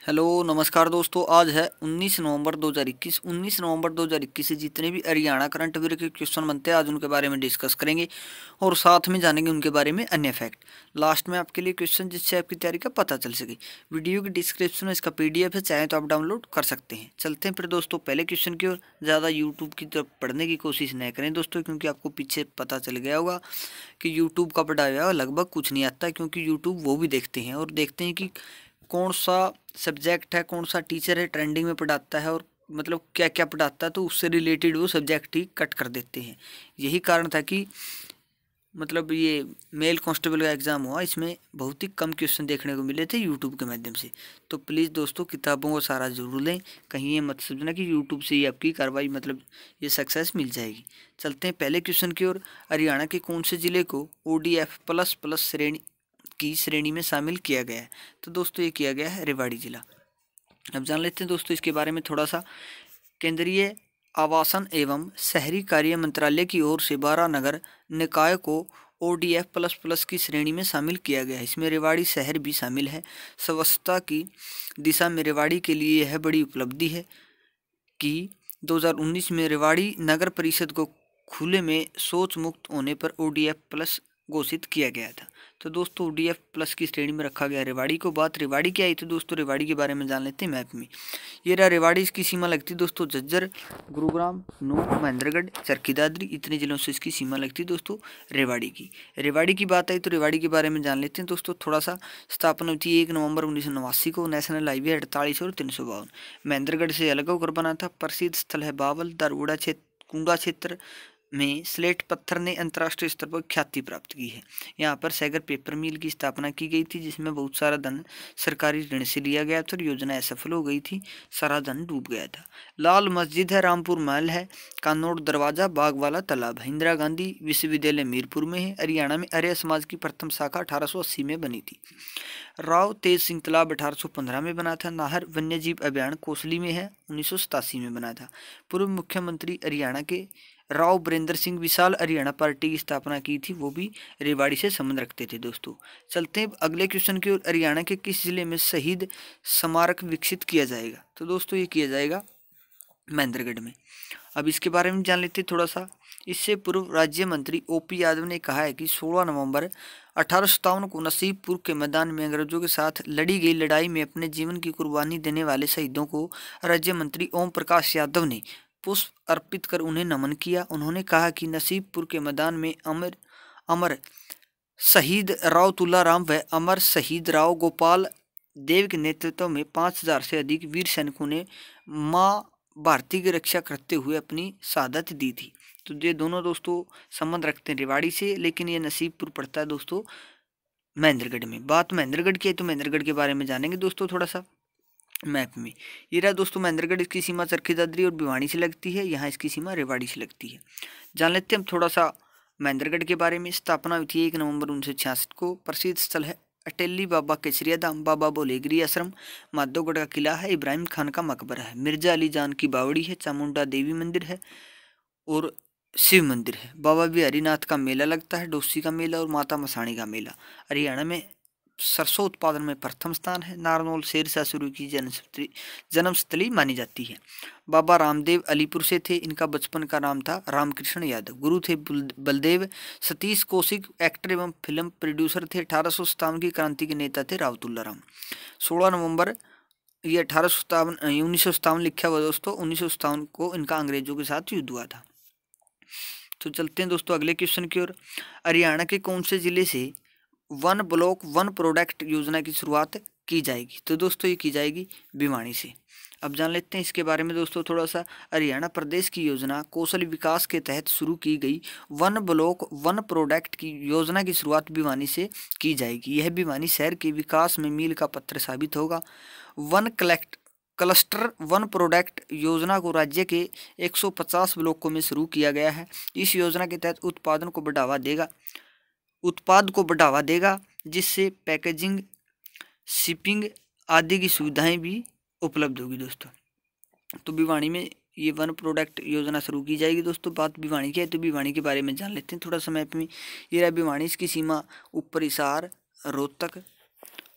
Hello नमस्कार दोस्तों। आज है 19 नवंबर 2021। 19 नवंबर 2021 से जितने भी हरियाणा करंट अफेयर के क्वेश्चन बनते हैं आज उनके बारे में डिस्कस करेंगे और साथ में जानेंगे उनके बारे में अन्य फैक्ट। लास्ट में आपके लिए क्वेश्चन जिससे आपकी तैयारी का पता चल सके। वीडियो की डिस्क्रिप्शन में इसका पीडीएफ है, चाहे तो आप डाउनलोड कर सकते हैं। चलते हैं फिर दोस्तों पहले क्वेश्चन की ओर। ज़्यादा यूट्यूब की तरफ पढ़ने की कोशिश न करें दोस्तों, क्योंकि आपको पीछे पता चल गया होगा कि यूट्यूब का पढ़ाया हुआ लगभग कुछ नहीं आता, क्योंकि यूट्यूब वो भी देखते हैं और देखते हैं कि कौन सा सब्जेक्ट है, कौन सा टीचर है ट्रेंडिंग में पढ़ाता है और मतलब क्या क्या पढ़ाता है, तो उससे रिलेटेड वो सब्जेक्ट ही कट कर देते हैं। यही कारण था कि मतलब ये मेल कांस्टेबल का एग्ज़ाम हुआ, इसमें बहुत ही कम क्वेश्चन देखने को मिले थे यूट्यूब के माध्यम से। तो प्लीज़ दोस्तों किताबों को सारा जरूर लें, कहीं ये मत समझना कि यूट्यूब से ही आपकी कार्रवाई मतलब ये सक्सेस मिल जाएगी। चलते हैं पहले क्वेश्चन की ओर। हरियाणा के कौन से ज़िले को ODF प्लस प्लस श्रेणी में शामिल किया गया है? तो दोस्तों ये किया गया है रेवाड़ी जिला। अब जान लेते हैं दोस्तों इसके बारे में थोड़ा सा। केंद्रीय आवासन एवं शहरी कार्य मंत्रालय की ओर से 12 नगर निकाय को ODF प्लस प्लस की श्रेणी में शामिल किया गया है। इसमें रेवाड़ी शहर भी शामिल है। स्वच्छता की दिशा में रेवाड़ी के लिए यह बड़ी उपलब्धि है कि 2019 में रेवाड़ी नगर परिषद को खुले में शौच मुक्त होने पर ODF प्लस घोषित किया गया था। तो दोस्तों ODF प्लस की श्रेणी में रखा गया रेवाड़ी को। बात रेवाड़ी की आई तो दोस्तों रेवाड़ी के बारे में जान लेते हैं मैप में। ये रहा रेवाड़ी, इसकी सीमा लगती है दोस्तों झज्जर, गुरुग्राम, नूंह, महेंद्रगढ़, चरखी दादरी, इतने जिलों से इसकी सीमा लगती है दोस्तों रेवाड़ी की। रेवाड़ी की बात आई तो रेवाड़ी के बारे में जान लेते हैं दोस्तों थोड़ा सा। स्थापना हुई थी 1 नवंबर 1989 को। नेशनल हाईवे 48 और 352 महेंद्रगढ़ से अलग होकर बना था। प्रसिद्ध स्थल है बावल। दारूड़ा क्षेत्र, कुंडा क्षेत्र में स्लेट पत्थर ने अंतर्राष्ट्रीय स्तर पर ख्याति प्राप्त की है। यहाँ पर सैगर पेपर मिल की स्थापना की गई थी, जिसमें बहुत सारा धन सरकारी ऋण से लिया गया था और योजना असफल हो गई थी, सारा धन डूब गया था। लाल मस्जिद है, रामपुर महल है, कानोड़ दरवाजा, बागवाला तालाब है। इंदिरा गांधी विश्वविद्यालय मीरपुर में है। हरियाणा में आर्य समाज की प्रथम शाखा 1880 में बनी थी। राव तेज सिंह तालाब 1815 में बना था। नाहर वन्यजीव अभ्यारण्य कोसली में है, 1987 में बना था। पूर्व मुख्यमंत्री हरियाणा के राव बीरेंद्र सिंह विशाल हरियाणा पार्टी की स्थापना की थी, वो भी रेवाड़ी से संबंध रखते थे दोस्तों। चलते हैं अगले क्वेश्चन की ओर। हरियाणा के किस जिले में शहीद स्मारक विकसित किया जाएगा? तो दोस्तों ये किया जाएगा महेंद्रगढ़ में। अब इसके बारे में जान लेते हैं थोड़ा सा। इससे पूर्व राज्य मंत्री OP यादव ने कहा है कि 16 नवंबर 1857 को नसीबपुर के मैदान में अंग्रेजों के साथ लड़ी गई लड़ाई में अपने जीवन की कुर्बानी देने वाले शहीदों को राज्य मंत्री ओम प्रकाश यादव ने पुष्प अर्पित कर उन्हें नमन किया। उन्होंने कहा कि नसीबपुर के मैदान में अमर शहीद राव तुलाराम व अमर शहीद राव गोपाल देव के नेतृत्व में 5000 से अधिक वीर सैनिकों ने मां भारती की रक्षा करते हुए अपनी शहादत दी थी। तो ये दोनों दोस्तों संबंध रखते हैं रेवाड़ी से, लेकिन ये नसीबपुर पड़ता है दोस्तों महेंद्रगढ़ में। बात महेंद्रगढ़ की है तो महेंद्रगढ़ के बारे में जानेंगे दोस्तों थोड़ा सा मैप में। ये रहा दोस्तों महेंद्रगढ़, इसकी सीमा चरखी दादरी और भिवानी से लगती है। यहाँ इसकी सीमा रेवाड़ी से लगती है। जान लेते हैं हम थोड़ा सा महेंद्रगढ़ के बारे में। स्थापना हुई थी 1 नवंबर 1966 को। प्रसिद्ध स्थल है अटेली बाबा केसरिया धाम, बाबा बोलेगिरी आश्रम, माधोगढ़ का किला है, इब्राहिम खान का मकबरा है, मिर्जा अली जान की बावड़ी है, चामुंडा देवी मंदिर है और शिव मंदिर है। बाबा बिहारी नाथ का मेला लगता है, डोसी का मेला और माता मसाणी का मेला। हरियाणा में सरसों उत्पादन में प्रथम स्थान है। नारनौल शेरशाह सूरी की जन्मस्थली मानी जाती है। बाबा रामदेव अलीपुर से थे। इनका बचपन का नाम था रामकृष्ण यादव। गुरु थे बलदेव। सतीश कौशिक एक्टर एवं फिल्म प्रोड्यूसर थे। 1857 की क्रांति के नेता थे राव तुलाराम। 16 नवंबर ये 1957 लिखा हुआ दोस्तों। 1957 को इनका अंग्रेजों के साथ युद्ध हुआ था। तो चलते हैं दोस्तों अगले क्वेश्चन की ओर। हरियाणा के कौन से जिले से वन ब्लॉक वन प्रोडक्ट योजना की शुरुआत की जाएगी? तो दोस्तों ये की जाएगी भिवानी से। अब जान लेते हैं इसके बारे में दोस्तों थोड़ा सा। हरियाणा प्रदेश की योजना कौशल विकास के तहत शुरू की गई वन ब्लॉक वन प्रोडक्ट की योजना की शुरुआत भिवानी से की जाएगी। यह भिवानी शहर के विकास में मील का पत्थर साबित होगा। क्लस्टर वन प्रोडक्ट योजना को राज्य के 150 ब्लॉकों में शुरू किया गया है। इस योजना के तहत उत्पाद को बढ़ावा देगा, जिससे पैकेजिंग, शिपिंग आदि की सुविधाएं भी उपलब्ध होगी दोस्तों। तो भिवानी में ये वन प्रोडक्ट योजना शुरू की जाएगी दोस्तों। बात भिवानी की है तो भिवानी के बारे में जान लेते हैं थोड़ा सा मैप में। ये रहा भिवानी, इसकी सीमा ऊपर हिसार, रोहतक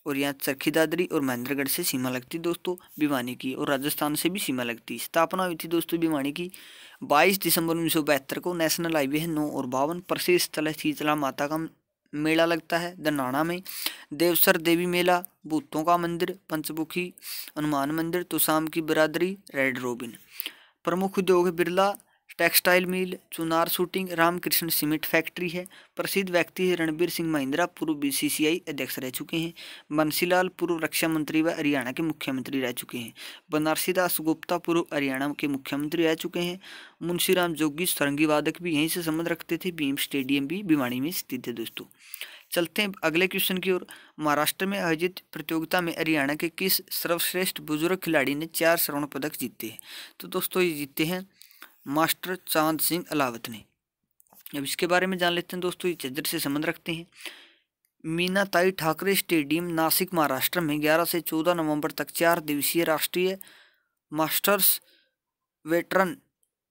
और यहाँ चरखी दादरी और महेंद्रगढ़ से सीमा लगती दोस्तों भिवानी की, और राजस्थान से भी सीमा लगती। स्थापना हुई थी दोस्तों भिवानी की 22 दिसंबर 1972 को। नेशनल हाईवे है 9 और 52। प्रसिद्ध स्थल है शीतला माता का मेला लगता है दनाना में। देवसर देवी मेला, भूतों का मंदिर, पंचमुखी हनुमान मंदिर, तोशाम की बिरादरी, रेड रोबिन। प्रमुख उद्योग है बिरला टेक्सटाइल मिल, चुनार शूटिंग, रामकृष्ण सीमेंट फैक्ट्री है। प्रसिद्ध व्यक्ति है रणबीर सिंह महिंद्रा, पूर्व बीसीसीआई अध्यक्ष रह चुके हैं। बंसीलाल पूर्व रक्षा मंत्री व हरियाणा के मुख्यमंत्री रह चुके हैं। बनारसी दास गुप्ता पूर्व हरियाणा के मुख्यमंत्री रह चुके हैं। मुंशीराम जोगी सारंगी वादक भी यहीं से संबंध रखते थे। भीम स्टेडियम भी भिवानी में स्थित है दोस्तों। चलते हैं अगले क्वेश्चन की ओर। महाराष्ट्र में आयोजित प्रतियोगिता में हरियाणा के किस सर्वश्रेष्ठ बुजुर्ग खिलाड़ी ने 4 स्वर्ण पदक जीते हैं? तो दोस्तों ये जीते हैं मास्टर चांद सिंह अलावत ने। अब इसके बारे में जान लेते हैं दोस्तों, ये झज्जर से संबंध रखते हैं। मीनाताई ठाकरे स्टेडियम नासिक महाराष्ट्र में 11 से 14 नवंबर तक 4 दिवसीय राष्ट्रीय मास्टर्स वेटरन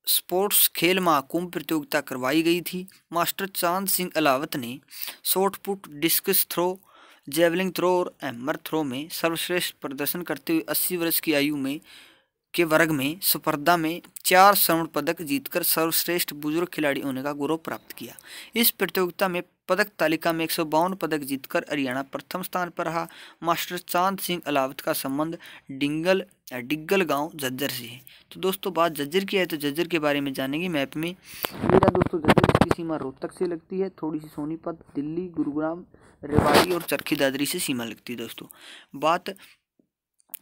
स्पोर्ट्स खेल महाकुंभ प्रतियोगिता करवाई गई थी। मास्टर चांद सिंह अलावत ने shot put, discus throw, javelin throw और हैमर थ्रो में सर्वश्रेष्ठ प्रदर्शन करते हुए 80 वर्ष की आयु में के वर्ग में स्पर्धा में 4 स्वर्ण पदक जीतकर सर्वश्रेष्ठ बुजुर्ग खिलाड़ी होने का गौरव प्राप्त किया। इस प्रतियोगिता में पदक तालिका में 152 पदक जीतकर हरियाणा प्रथम स्थान पर रहा। मास्टर चांद सिंह अलावत का संबंध डिग्गल गांव झज्जर से है। तो दोस्तों बात झज्जर की है तो झज्जर के बारे में जानेंगे मैप में। मेरा दोस्तों झज्जर की सीमा रोहतक से लगती है, थोड़ी सी सोनीपत, दिल्ली, गुरुग्राम, रेवाड़ी और चरखी दादरी से सीमा लगती है दोस्तों। बात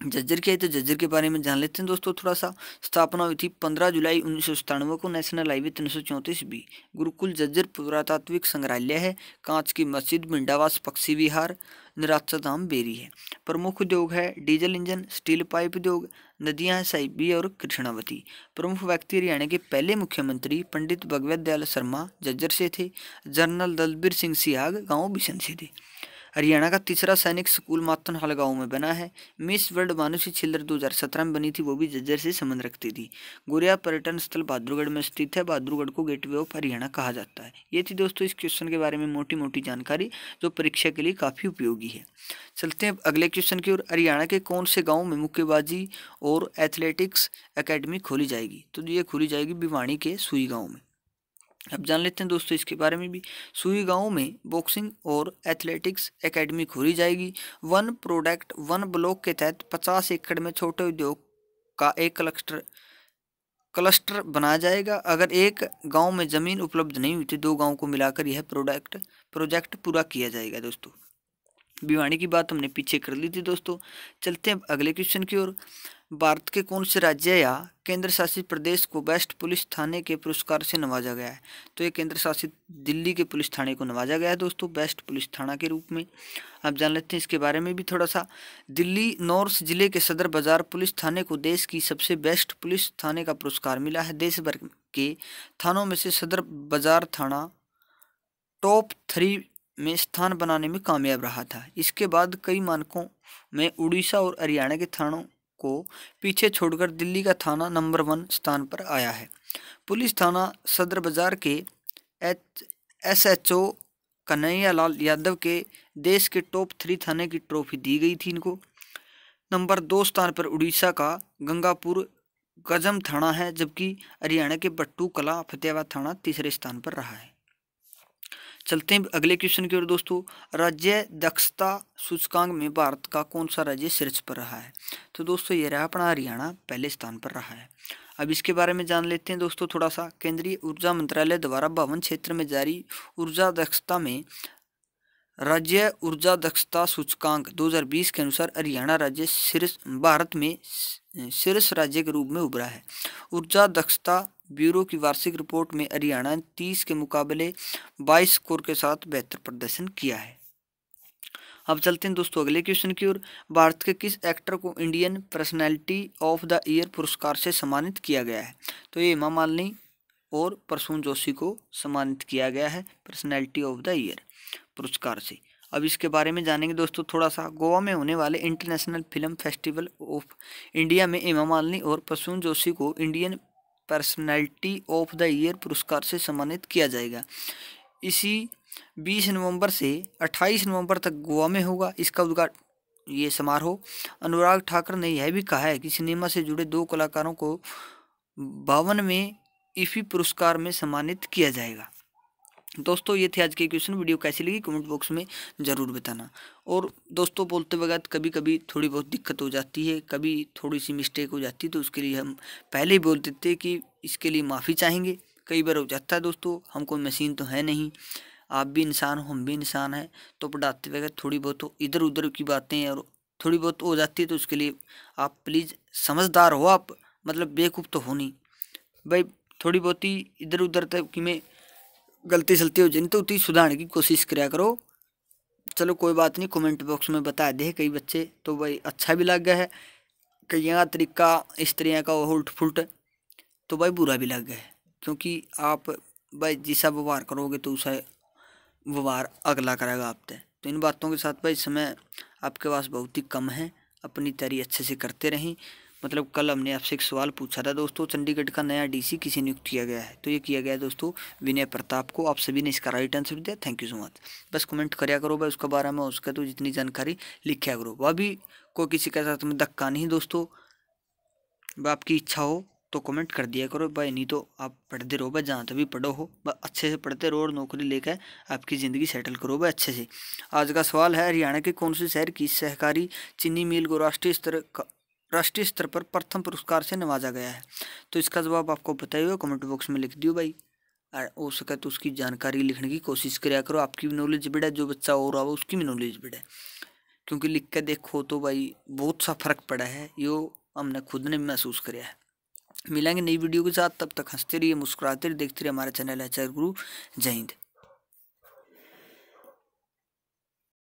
झज्जर की है तो झज्जर के बारे में जान लेते हैं दोस्तों थोड़ा सा। स्थापना हुई थी 15 जुलाई 1997 को। National highway 334 B. Gurukul Jhajjar पुरातात्विक संग्रहालय है। कांच की मस्जिद, मिंडावास पक्षी विहार, निराचा धाम बेरी है। प्रमुख उद्योग है डीजल इंजन, स्टील पाइप उद्योग, नदियां हैं साहिबी और कृष्णावती। प्रमुख व्यक्ति हरियाणा के पहले मुख्यमंत्री पंडित भगवत दयाल शर्मा झज्जर से थे। जनरल दलबीर सिंह सिहाग गांव बिशन से थे। हरियाणा का तीसरा सैनिक स्कूल मातनहाल गांव में बना है। मिस वर्ल्ड मानुषी छिल्लर 2017 में बनी थी, वो भी झज्जर से संबंध रखती थी। गोरिया पर्यटन स्थल बहादुरगढ़ में स्थित है। बहादुरगढ़ को गेटवे ऑफ हरियाणा कहा जाता है। ये थी दोस्तों इस क्वेश्चन के बारे में मोटी मोटी जानकारी जो परीक्षा के लिए काफ़ी उपयोगी है। चलते हैं अगले क्वेश्चन की ओर। हरियाणा के कौन से गाँव में मुक्केबाजी और एथलेटिक्स अकेडमी खोली जाएगी? तो ये खोली जाएगी भिवानी के सुई गाँव में। अब जान लेते हैं दोस्तों इसके बारे में भी। सुई गांव में बॉक्सिंग और एथलेटिक्स एकेडमी खोली जाएगी। वन प्रोडक्ट वन ब्लॉक के तहत 50 एकड़ में छोटे उद्योग का एक क्लस्टर बनाया जाएगा। अगर एक गांव में जमीन उपलब्ध नहीं हुई तो 2 गांव को मिलाकर यह प्रोजेक्ट पूरा किया जाएगा दोस्तों। भिवानी की बात हमने पीछे कर ली थी दोस्तों। चलते हैं अगले क्वेश्चन की ओर। भारत के कौन से राज्य या केंद्र शासित प्रदेश को बेस्ट पुलिस थाने के पुरस्कार से नवाजा गया है? तो ये केंद्र शासित दिल्ली के पुलिस थाने को नवाजा गया है दोस्तों बेस्ट पुलिस थाना के रूप में। आप जान लेते हैं इसके बारे में भी थोड़ा सा। दिल्ली नॉर्थ जिले के सदर बाजार पुलिस थाने को देश की सबसे बेस्ट पुलिस थाने का पुरस्कार मिला है। देश भर के थानों में से सदर बाजार थाना टॉप 3 में स्थान बनाने में कामयाब रहा था। इसके बाद कई मानकों में उड़ीसा और हरियाणा के थानों को पीछे छोड़कर दिल्ली का थाना नंबर 1 स्थान पर आया है। पुलिस थाना सदर बाजार के SHO कन्हैया लाल यादव के देश के टॉप 3 थाने की ट्रॉफी दी गई थी इनको। नंबर 2 स्थान पर उड़ीसा का गंगापुर गजम थाना है, जबकि हरियाणा के बट्टू कला फतेहाबाद थाना तीसरे स्थान पर रहा है। चलते हैं अगले क्वेश्चन की ओर दोस्तों। राज्य दक्षता सूचकांक में भारत का कौन सा राज्य शीर्ष पर रहा है? तो दोस्तों ये रहा अपना हरियाणा पहले स्थान पर रहा है। अब इसके बारे में जान लेते हैं दोस्तों थोड़ा सा। केंद्रीय ऊर्जा मंत्रालय द्वारा भवन क्षेत्र में जारी ऊर्जा दक्षता में राज्य ऊर्जा दक्षता सूचकांक 2020 के अनुसार हरियाणा राज्य भारत में शीर्ष राज्य के रूप में उभरा है। ऊर्जा दक्षता ब्यूरो की वार्षिक रिपोर्ट में हरियाणा ने 30 के मुकाबले 22 स्कोर के साथ बेहतर प्रदर्शन किया है। अब चलते हैं दोस्तों अगले क्वेश्चन की ओर। भारत के किस एक्टर को Indian personality of the year पुरस्कार से सम्मानित किया गया है? तो ये हेमा मालिनी और प्रसून जोशी को सम्मानित किया गया है पर्सनैलिटी ऑफ द ईयर पुरस्कार से। अब इसके बारे में जानेंगे दोस्तों थोड़ा सा। गोवा में होने वाले international film festival of India में हेमा मालिनी और प्रसून जोशी को Indian personality of the year पुरस्कार से सम्मानित किया जाएगा। इसी 20 नवंबर से 28 नवंबर तक गोवा में होगा। इसका ये समारोह। अनुराग ठाकुर ने यह भी कहा है कि सिनेमा से जुड़े 2 कलाकारों को 52वें ईफी पुरस्कार में सम्मानित किया जाएगा। दोस्तों ये थे आज के क्वेश्चन। वीडियो कैसी लगी कमेंट बॉक्स में ज़रूर बताना। और दोस्तों बोलते वक्त कभी कभी थोड़ी बहुत दिक्कत हो जाती है, कभी थोड़ी सी मिस्टेक हो जाती है, तो उसके लिए हम पहले ही बोल देते कि इसके लिए माफ़ी चाहेंगे। कई बार हो जाता है दोस्तों, हम कोई मशीन तो है नहीं, आप भी इंसान हो हम भी इंसान हैं, तो पढ़ाते वक्त थोड़ी बहुत इधर उधर की बातें और थोड़ी बहुत हो जाती है, तो उसके लिए आप प्लीज़ समझदार हो, आप मतलब बेवकूफ़ तो हो नहीं भाई। थोड़ी बहुत ही इधर उधर तक कि में गलती सलती हो जाए तो उतनी सुधारने की कोशिश करा करो। चलो कोई बात नहीं, कमेंट बॉक्स में बता दे कई बच्चे तो भाई अच्छा भी लग गया है, कई का तरीका इस तरह का उल्ट फुलट तो भाई बुरा भी लग गया है, क्योंकि आप भाई जैसा व्यवहार करोगे तो उसा व्यवहार अगला करेगा आपसे। तो इन बातों के साथ भाई समय आपके पास बहुत ही कम है, अपनी तैयारी अच्छे से करते रहें। मतलब कल हमने आपसे एक सवाल पूछा था दोस्तों, चंडीगढ़ का नया डीसी किसे नियुक्त किया गया है, तो ये किया गया है दोस्तों विनय प्रताप को। आप सभी ने इसका राइट आंसर दिया, थैंक यू सो मच। बस कमेंट कराया करो भाई उसके बारे में, उसका तो जितनी जानकारी लिखा करो, वह भी कोई किसी के साथ में धक्का नहीं दोस्तों। आपकी इच्छा हो तो कमेंट कर दिया करो भाई, नहीं तो आप पढ़ते रहो भाई, जहाँ तभी पढ़ो हो अच्छे से पढ़ते रहो और नौकरी लेकर आपकी ज़िंदगी सेटल करो भाई अच्छे से। आज का सवाल है, हरियाणा के कौन से शहर की सहकारी चीनी मिल को राष्ट्रीय स्तर पर प्रथम पुरस्कार से नवाजा गया है, तो इसका जवाब आपको बताइए कमेंट बॉक्स में लिख दियो भाई। हो सके तो उसकी जानकारी लिखने की कोशिश कराया करो, आपकी भी नॉलेज बढ़े, जो बच्चा हो रहा हो उसकी भी नॉलेज बढ़े, क्योंकि लिख के देखो तो भाई बहुत सा फर्क पड़ा है, यो हमने खुद ने महसूस किया है। मिलेंगे नई वीडियो के साथ, तब तक हंसते रहिए, मुस्कुराते रहिए, देखते रहिए हमारा चैनल एचआर गुरु। जय हिंद।